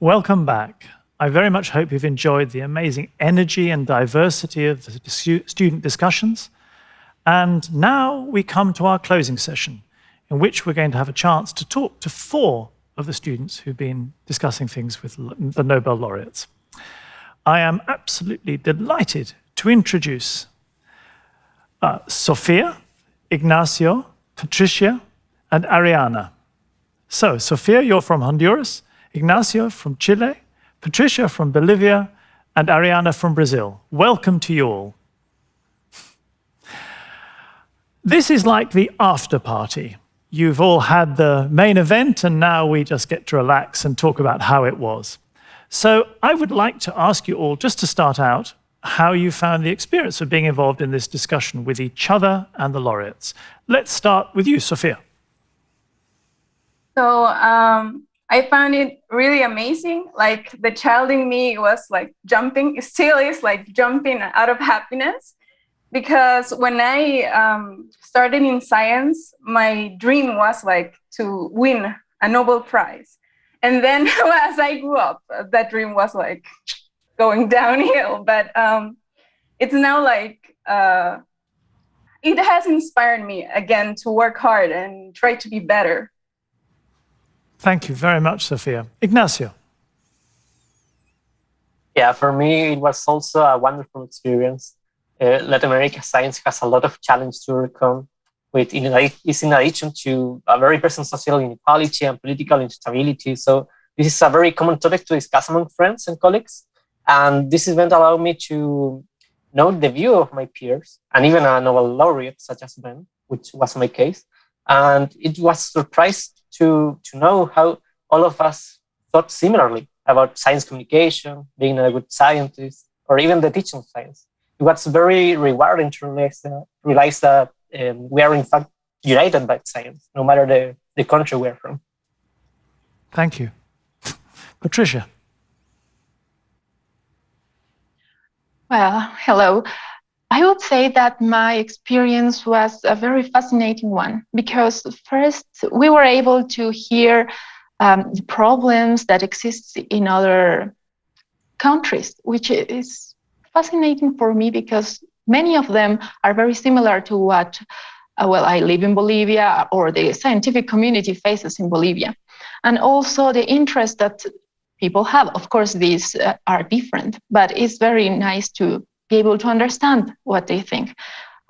Welcome back. I very much hope you've enjoyed the amazing energy and diversity of the student discussions. And now we come to our closing session, in which we're going to have a chance to talk to 4 of the students who've been discussing things with the Nobel laureates. I am absolutely delighted to introduce Sofia, Ignacio, Patricia, and Ariana. So, Sofia, you're from Honduras, Ignacio from Chile, Patricia from Bolivia, and Ariana from Brazil. Welcome to you all. This is like the after party. You've all had the main event, and now we just get to relax and talk about how it was. So I would like to ask you all, just to start out, how you found the experience of being involved in this discussion with each other and the laureates. Let's start with you, Sofia. So I found it really amazing. Like, the child in me was like jumping, still is like jumping out of happiness. Because when I started in science, my dream was like to win a Nobel Prize. And then as I grew up, that dream was like going downhill. But it's now like, it has inspired me again to work hard and try to be better. Thank you very much, Sofia. Ignacio. Yeah, for me, it was also a wonderful experience. Latin America science has a lot of challenge to overcome. It's in addition to a very present social inequality and political instability. So this is a very common topic to discuss among friends and colleagues. And this event allowed me to know the view of my peers and even a Nobel laureate such as Ben, which was my case. And it was surprised to know how all of us thought similarly about science communication, being a good scientist, or even the teaching of science. It was very rewarding to realize that we are in fact united by science, no matter the country we are from. Thank you. Patricia. Well, hello. I would say that my experience was a very fascinating one, because first we were able to hear the problems that exist in other countries, which is fascinating for me because many of them are very similar to what, I live in Bolivia, or the scientific community faces in Bolivia. And also the interest that people have. Of course, these are different, but it's very nice to be able to understand what they think.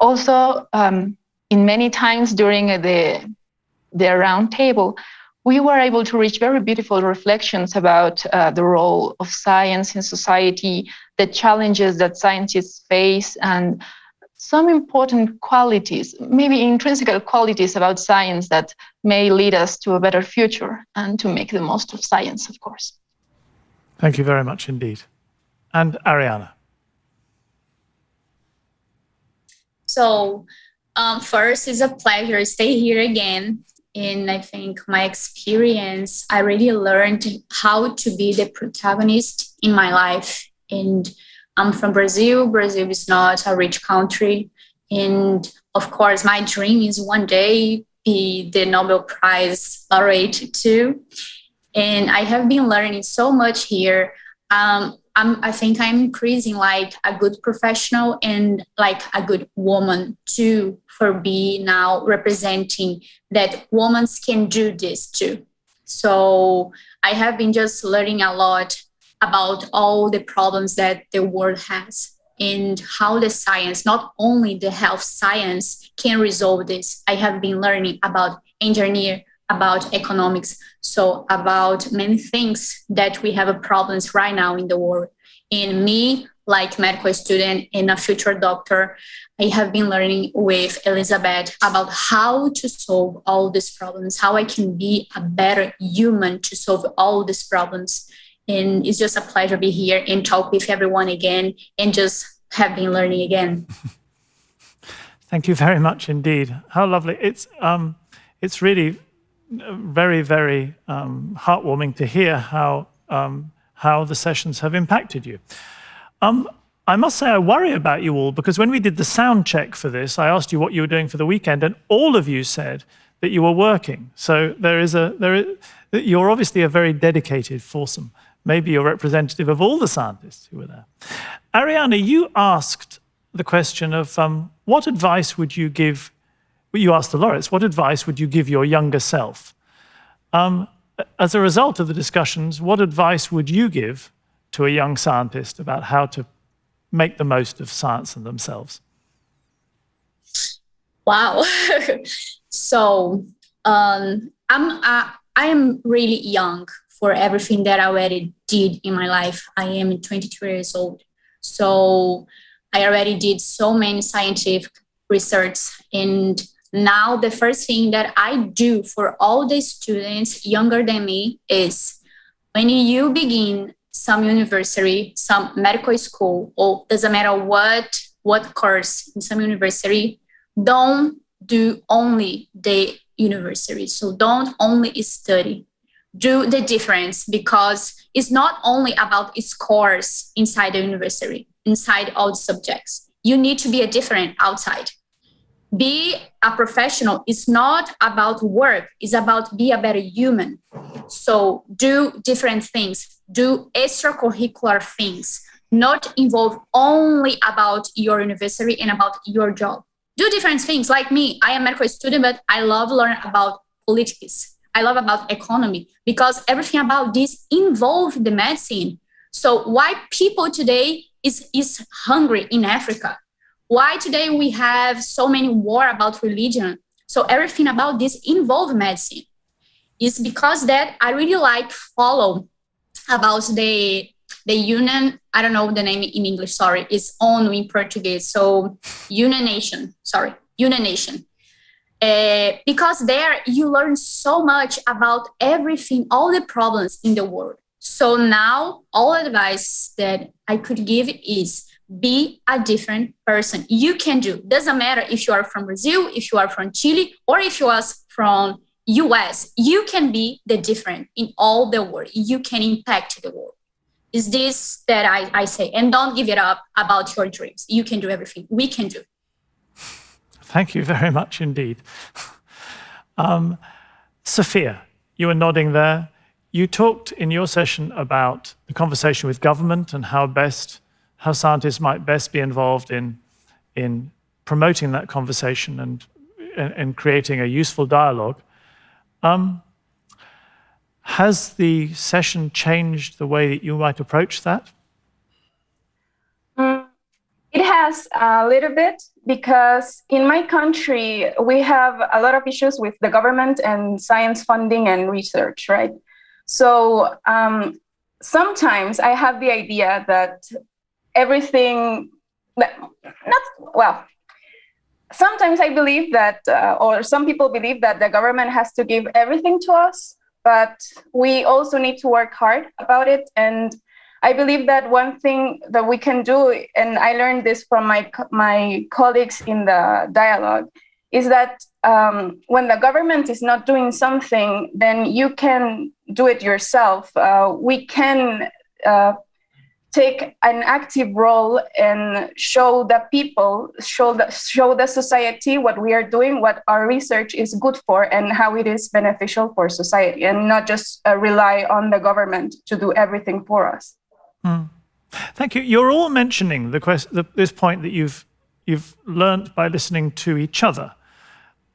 Also, in many times during the round table, we were able to reach very beautiful reflections about the role of science in society, the challenges that scientists face, and some important qualities, maybe intrinsic qualities about science that may lead us to a better future and to make the most of science, of course. Thank you very much indeed. And Ariana. So first, it's a pleasure to stay here again. And I think my experience, I really learned how to be the protagonist in my life. And I'm from Brazil. Brazil is not a rich country. And of course, my dream is one day be the Nobel Prize laureate too. And I have been learning so much here. I think I'm increasing like a good professional and like a good woman too, for be now representing that women can do this too. So I have been just learning a lot about all the problems that the world has and how the science, not only the health science, can resolve this. I have been learning about engineering, about economics, so about many things that we have problems right now in the world. And me, like medical student and a future doctor, I have been learning with Elizabeth about how to solve all these problems, how I can be a better human to solve all these problems. And it's just a pleasure to be here and talk with everyone again and just have been learning again. Thank you very much indeed. How lovely. It's really very, very heartwarming to hear how the sessions have impacted you. I must say I worry about you all, because when we did the sound check for this, I asked you what you were doing for the weekend, and all of you said that you were working. So you're obviously a very dedicated foursome. maybe you're representative of all the scientists who were there. Ariana, you asked the question of what advice would you give, you asked the laureates, what advice would you give your younger self? As a result of the discussions, what advice would you give to a young scientist about how to make the most of science and themselves? Wow. So I am really young for everything that I already did in my life. I am 22 years old. So I already did so many scientific research. And now the first thing that I do for all the students younger than me is when you begin some university, some medical school, or doesn't matter what course in some university, don't do only the university. So don't only study. Do the difference, because it's not only about scores inside the university, inside all the subjects. You need to be a different outside. Be a professional. It's not about work. It's about be a better human. So do different things. Do extracurricular things. Not involve only about your university and about your job. Do different things. Like me, I am a medical student, but I love learning about politics. I love about economy, because everything about this involves the medicine. So why people today is hungry in Africa? Why today we have so many war about religion? So everything about this involves medicine. It's because that I really like follow about the union. I don't know the name in English, sorry. It's ONU in Portuguese. So Union Nation. Because there you learn so much about everything, all the problems in the world. So now all advice that I could give is be a different person. You can do. Doesn't matter if you are from Brazil, if you are from Chile, or if you are from US. You can be the different in all the world. You can impact the world. Is this that I say? And don't give it up about your dreams. You can do everything. We can do. Thank you very much indeed. Sophia, you were nodding there. You talked in your session about the conversation with government and how scientists might best be involved in promoting that conversation and creating a useful dialogue. Has the session changed the way that you might approach that? It has a little bit, because in my country, we have a lot of issues with the government and science funding and research, right? So sometimes I have the idea that sometimes I believe that, or some people believe that the government has to give everything to us, but we also need to work hard about it. And I believe that one thing that we can do, and I learned this from my colleagues in the dialogue, is that when the government is not doing something, then you can do it yourself. We can take an active role and show the people, show the society what we are doing, what our research is good for, and how it is beneficial for society, and not just rely on the government to do everything for us. Thank you. You're all mentioning this point that you've learned by listening to each other,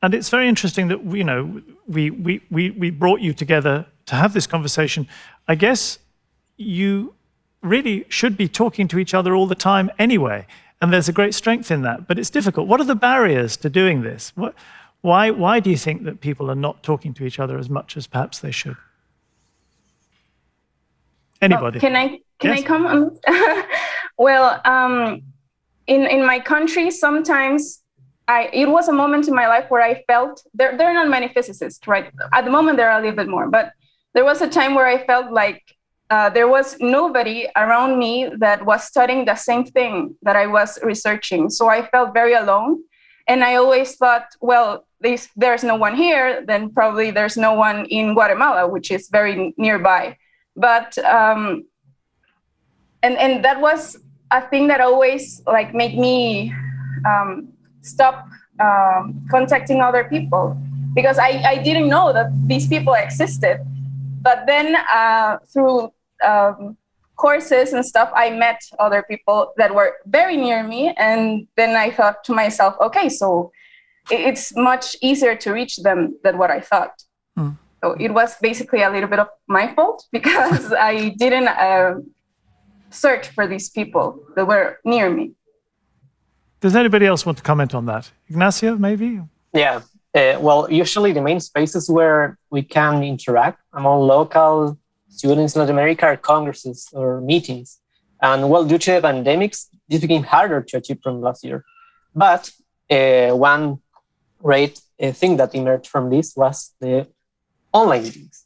and it's very interesting that we brought you together to have this conversation. I guess you really should be talking to each other all the time anyway, and there's a great strength in that. But it's difficult. What are the barriers to doing this? Why do you think that people are not talking to each other as much as perhaps they should? Anybody? Can I come on? Well, in my country, sometimes it was a moment in my life where I felt there are not many physicists, right? At the moment, there are a little bit more, but there was a time where I felt like there was nobody around me that was studying the same thing that I was researching. So I felt very alone. And I always thought, well, there's no one here, then probably there's no one in Guatemala, which is very nearby. But and that was a thing that always made me stop contacting other people, because I didn't know that these people existed. But then through courses and stuff, I met other people that were very near me. And then I thought to myself, okay, so it's much easier to reach them than what I thought. So it was basically a little bit of my fault because I didn't search for these people that were near me. Does anybody else want to comment on that? Ignacio, maybe? Yeah. Well, usually the main spaces where we can interact among local students in Latin America are congresses or meetings. And well, due to the pandemics, this became harder to achieve from last year. But one great thing that emerged from this was the online meetings.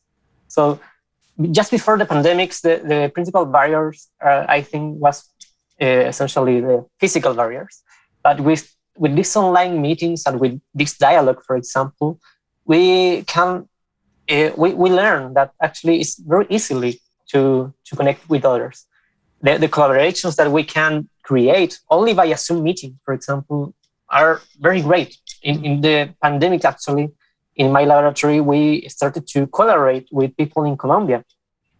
So just before the pandemics, the principal barriers, I think, was essentially the physical barriers. But with these online meetings and with this dialogue, for example, we can we learn that actually it's very easily to connect with others. The collaborations that we can create only by a Zoom meeting, for example, are very great. In the pandemic, actually, in my laboratory, we started to collaborate with people in Colombia.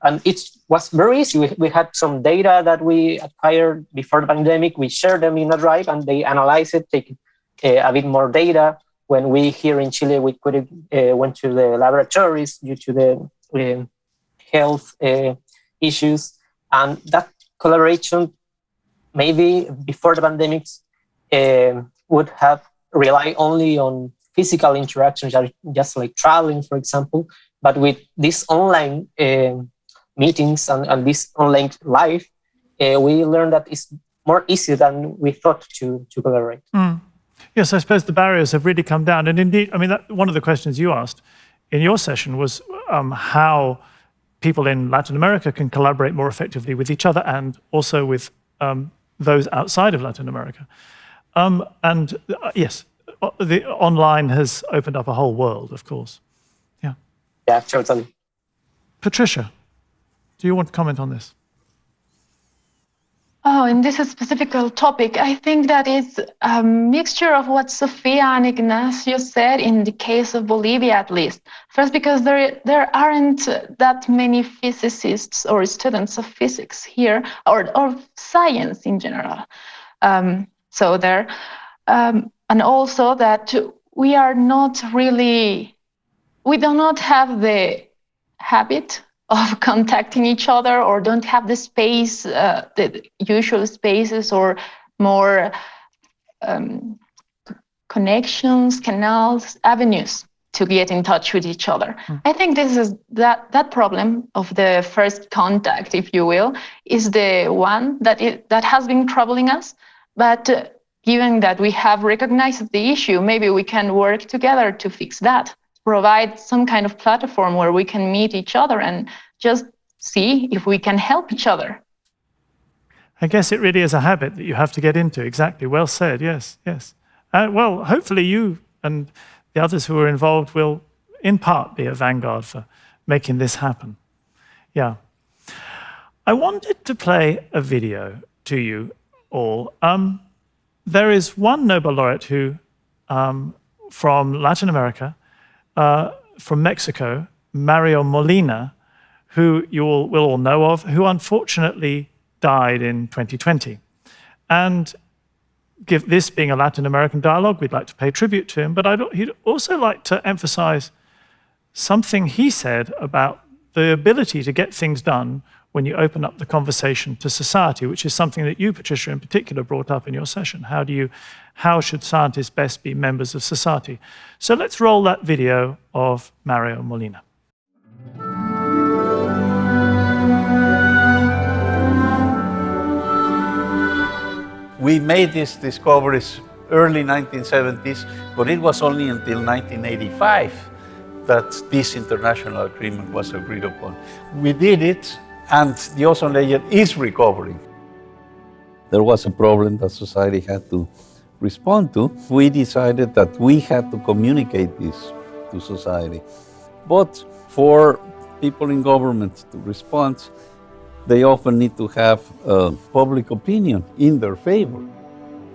And it was very easy. We had some data that we acquired before the pandemic. We shared them in a drive and they analyzed it, take a bit more data. When we here in Chile, we went to the laboratories due to the health issues. And that collaboration, maybe before the pandemic, would have relied only on physical interactions, just like traveling, for example. But with this online meetings and this online life, we learned that it's more easy than we thought to collaborate. Yes, I suppose the barriers have really come down. And indeed, I mean, one of the questions you asked in your session was how people in Latin America can collaborate more effectively with each other and also with those outside of Latin America. Yes, the online has opened up a whole world, of course. Yeah. Yeah, totally. Patricia, do you want to comment on this? Oh, in this specific topic, I think that is a mixture of what Sofia and Ignacio said in the case of Bolivia, at least. First, because there aren't that many physicists or students of physics here, or science in general. And also that we do not have the habit of contacting each other, or don't have the space, the usual spaces, or more connections, canals, avenues to get in touch with each other. I think this is that problem of the first contact, if you will, is the one that has been troubling us. But given that we have recognized the issue, maybe we can work together to fix that. Provide some kind of platform where we can meet each other and just see if we can help each other. I guess it really is a habit that you have to get into. Exactly. Well said. Yes, yes. Well, hopefully you and the others who are involved will, in part, be a vanguard for making this happen. Yeah. I wanted to play a video to you all. There is one Nobel laureate who, from Latin America, from Mexico, Mario Molina, who you all will all know of, who unfortunately died in 2020. And this being a Latin American dialogue, we'd like to pay tribute to him, but he'd also like to emphasize something he said about the ability to get things done when you open up the conversation to society, which is something that you, Patricia, in particular, brought up in your session. How should scientists best be members of society? So let's roll that video of Mario Molina. We made these discoveries early 1970s, but it was only until 1985 that this international agreement was agreed upon. We did it, and the ozone layer is recovering. There was a problem that society had to respond to. We decided that we had to communicate this to society. But for people in government to respond, they often need to have public opinion in their favor.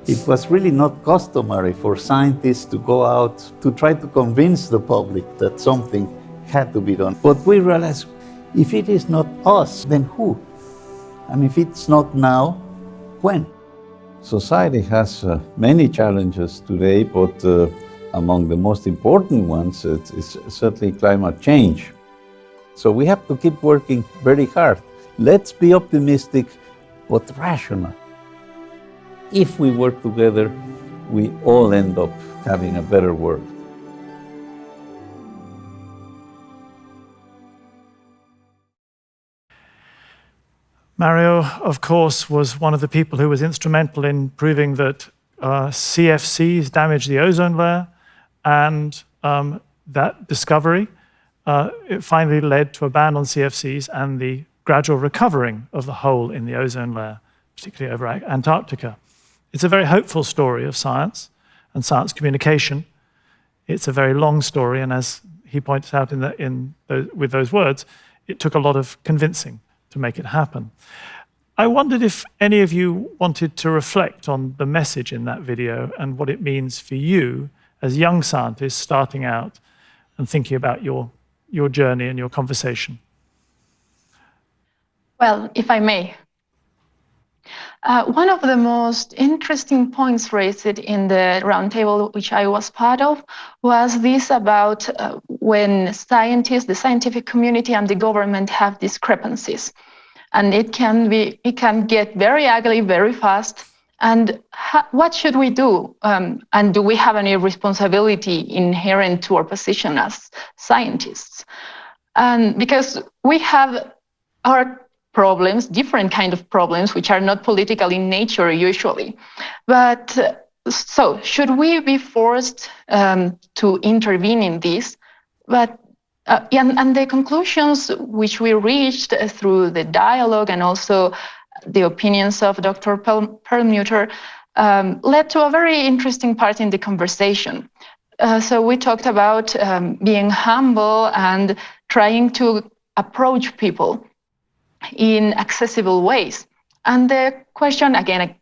It was really not customary for scientists to go out to try to convince the public that something had to be done. But we realized If it is not us, then who? And if it's not now, when? Society has many challenges today, but among the most important ones is certainly climate change. So we have to keep working very hard. Let's be optimistic, but rational. If we work together, we all end up having a better world. Mario, of course, was one of the people who was instrumental in proving that CFCs damage the ozone layer, and that discovery it finally led to a ban on CFCs and the gradual recovering of the hole in the ozone layer, particularly over Antarctica. It's a very hopeful story of science and science communication. It's a very long story, and as he points out with those words, it took a lot of convincing to make it happen. I wondered if any of you wanted to reflect on the message in that video and what it means for you as young scientists starting out and thinking about your journey and your conversation. Well, if I may. One of the most interesting points raised in the roundtable, which I was part of, was this about when scientists, the scientific community, and the government have discrepancies, and it can get very ugly very fast. And what should we do? And do we have any responsibility inherent to our position as scientists? And because we have our problems, different kind of problems, which are not political in nature usually. But so should we be forced to intervene in this? But and the conclusions which we reached through the dialogue and also the opinions of Dr. Perlmutter led to a very interesting part in the conversation. So we talked about being humble and trying to approach people in accessible ways. And the question, again,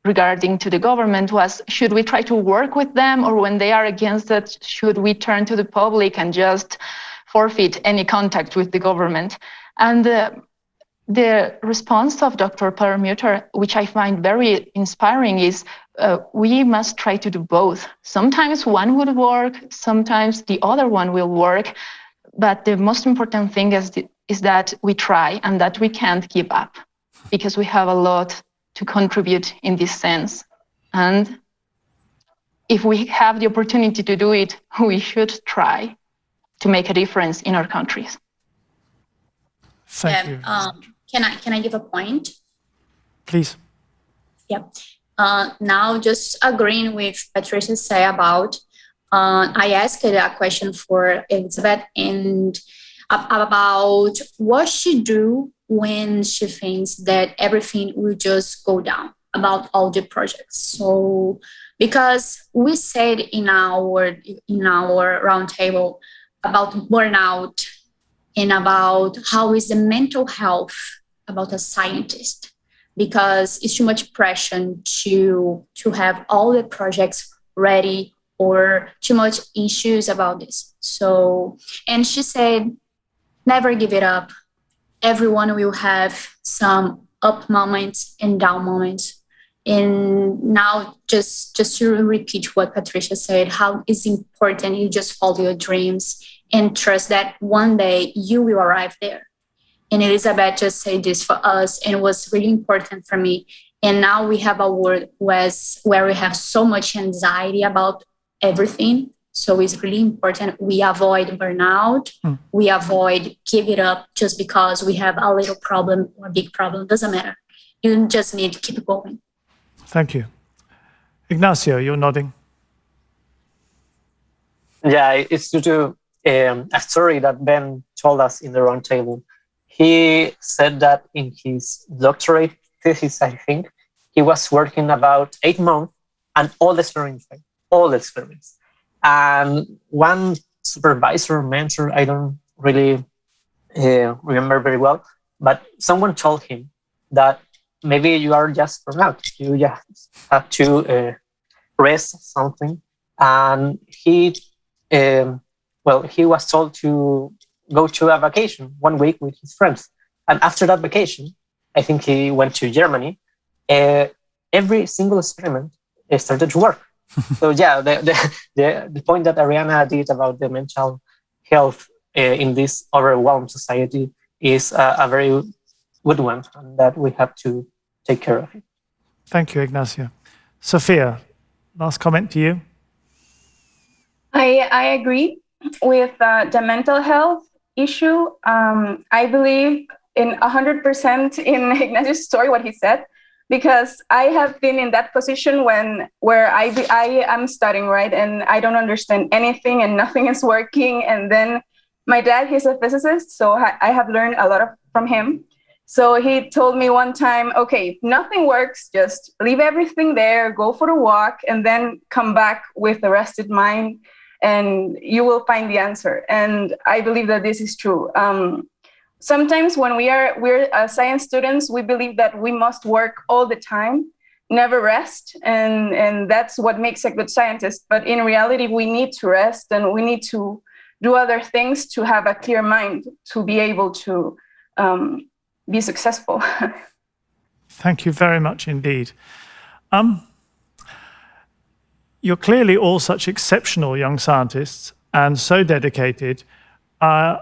regarding to the government was, should we try to work with them, or when they are against it, should we turn to the public and just forfeit any contact with the government? And the response of Dr. Perlmutter, which I find very inspiring, is we must try to do both. Sometimes one would work, sometimes the other one will work, but the most important thing is that we try and that we can't give up, because we have a lot to contribute in this sense. And if we have the opportunity to do it, we should try to make a difference in our countries. Thank you. Can I give a point? Please. Yeah. Now, just agreeing with Patricia say about, I asked a question for Elizabeth and about what she do when she thinks that everything will just go down about all the projects. So, because we said in our roundtable about burnout and about how is the mental health about a scientist, because it's too much pressure to have all the projects ready or too much issues about this. So, and she said, never give it up. Everyone will have some up moments and down moments. And now just to repeat what Patricia said, how it's important you just follow your dreams and trust that one day you will arrive there. And Elizabeth just said this for us, and it was really important for me. And now we have a world where we have so much anxiety about everything. So it's really important we avoid burnout. We avoid give it up just because we have a little problem or a big problem. Doesn't matter. You just need to keep going. Thank you. Ignacio, you're nodding. Yeah, it's due to a story that Ben told us in the roundtable. He said that in his doctorate thesis, I think, he was working about 8 months and all the experiments. And one supervisor, mentor, I don't really remember very well, but someone told him that maybe you are just burnout. You just have to rest something. And he was told to go to a vacation 1 week with his friends. And after that vacation, I think he went to Germany. Every single experiment started to work. So yeah, the point that Ariana did about the mental health in this overwhelmed society is a very good one, and that we have to take care of it. Thank you, Ignacio. Sophia, last comment to you. I agree with the mental health issue. I believe in 100% in Ignacio's story, what he said, because I have been in that position where I am studying, right? And I don't understand anything and nothing is working. And then my dad, he's a physicist, so I have learned a lot from him. So he told me one time, okay, if nothing works, just leave everything there, go for a walk, and then come back with a rested mind, and you will find the answer. And I believe that this is true. Sometimes when we're science students, we believe that we must work all the time, never rest, and that's what makes a good scientist. But in reality, we need to rest, and we need to do other things to have a clear mind to be able to be successful. Thank you very much indeed. You're clearly all such exceptional young scientists and so dedicated. I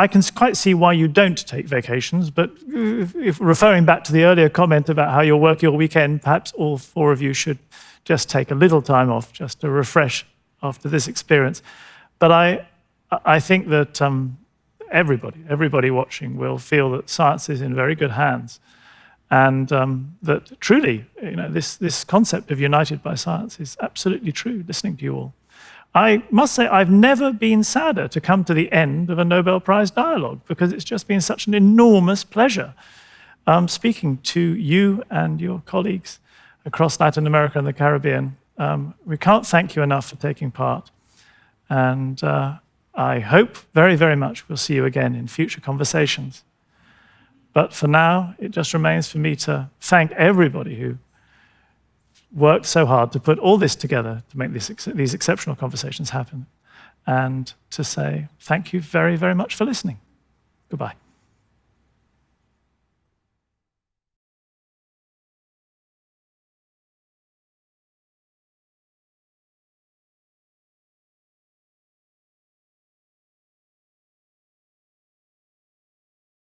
can quite see why you don't take vacations, but if referring back to the earlier comment about how you work your weekend, perhaps all four of you should just take a little time off just to refresh after this experience. But I think that everybody watching will feel that science is in very good hands, and that truly, this concept of united by science is absolutely true, listening to you all. I must say I've never been sadder to come to the end of a Nobel Prize dialogue, because it's just been such an enormous pleasure speaking to you and your colleagues across Latin America and the Caribbean. We can't thank you enough for taking part. And I hope very, very much we'll see you again in future conversations. But for now, it just remains for me to thank everybody who worked so hard to put all this together to make these exceptional conversations happen, and to say thank you very, very much for listening. Goodbye.